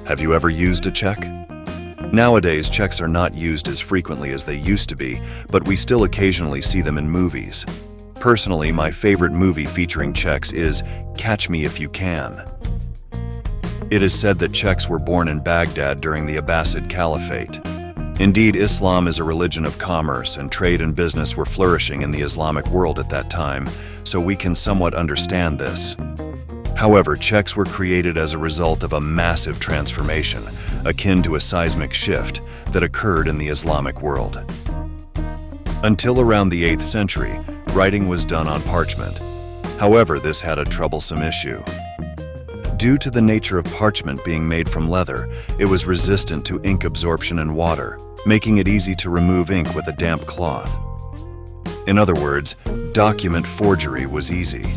Have you ever used a check? Nowadays, checks are not used as frequently as they used to be, but we still occasionally see them in movies. Personally, my favorite movie featuring checks is Catch Me If You Can. It is said that checks were born in Baghdad during the Abbasid Caliphate. Indeed, Islam is a religion of commerce, and trade and business were flourishing in the Islamic world at that time, so we can somewhat understand this. However, checks were created as a result of a massive transformation, akin to a seismic shift, that occurred in the Islamic world. Until around the 8th century, writing was done on parchment. However, this had a troublesome issue. Due to the nature of parchment being made from leather, it was resistant to ink absorption in water, making it easy to remove ink with a damp cloth. In other words, document forgery was easy.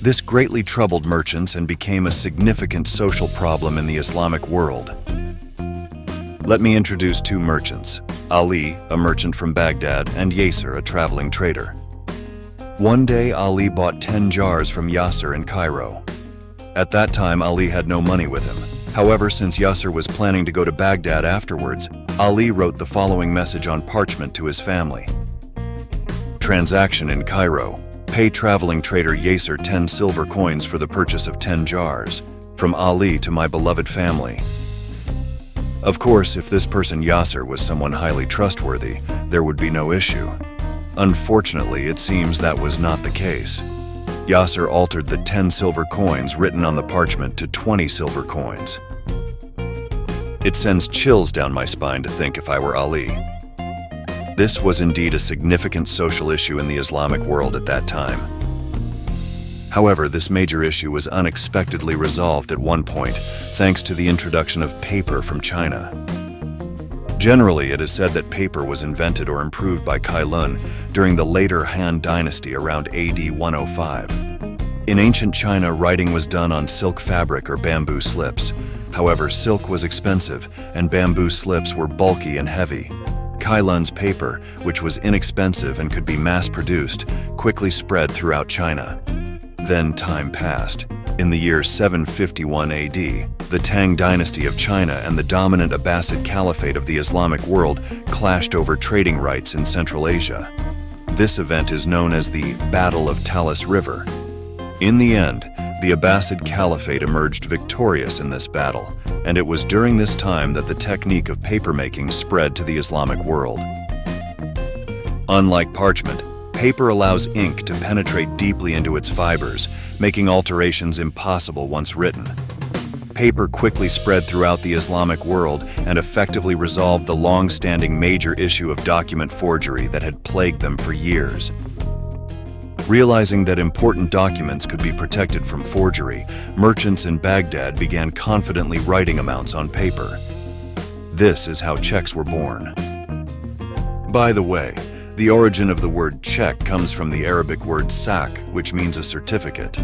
This greatly troubled merchants and became a significant social problem in the Islamic world. Let me introduce two merchants, Ali, a merchant from Baghdad, and Yasser, a traveling trader. One day, Ali bought 10 jars from Yasser in Cairo. At that time, Ali had no money with him. However, since Yasser was planning to go to Baghdad afterwards, Ali wrote the following message on parchment to his family. Transaction in Cairo. Pay traveling trader Yasser 10 silver coins for the purchase of 10 jars. From Ali to my beloved family. Of course, if this person Yasser was someone highly trustworthy, there would be no issue. Unfortunately, it seems that was not the case. Yasser altered the 10 silver coins written on the parchment to 20 silver coins. It sends chills down my spine to think if I were Ali. This was indeed a significant social issue in the Islamic world at that time. However, this major issue was unexpectedly resolved at one point, thanks to the introduction of paper from China. Generally, it is said that paper was invented or improved by Kai Lun during the later Han Dynasty around AD 105. In ancient China, writing was done on silk fabric or bamboo slips. However, silk was expensive, and bamboo slips were bulky and heavy. Kai Lun's paper, which was inexpensive and could be mass-produced, quickly spread throughout China. Then time passed. In the year 751 AD, the Tang dynasty of China and the dominant Abbasid Caliphate of the Islamic world clashed over trading rights in Central Asia. This event is known as the Battle of Talas River. In the end, the Abbasid Caliphate emerged victorious in this battle, and it was during this time that the technique of papermaking spread to the Islamic world. Unlike parchment, paper allows ink to penetrate deeply into its fibers, making alterations impossible once written. Paper quickly spread throughout the Islamic world and effectively resolved the long-standing major issue of document forgery that had plagued them for years. Realizing that important documents could be protected from forgery, merchants in Baghdad began confidently writing amounts on paper. This is how checks were born. By the way, the origin of the word check comes from the Arabic word sak, which means a certificate.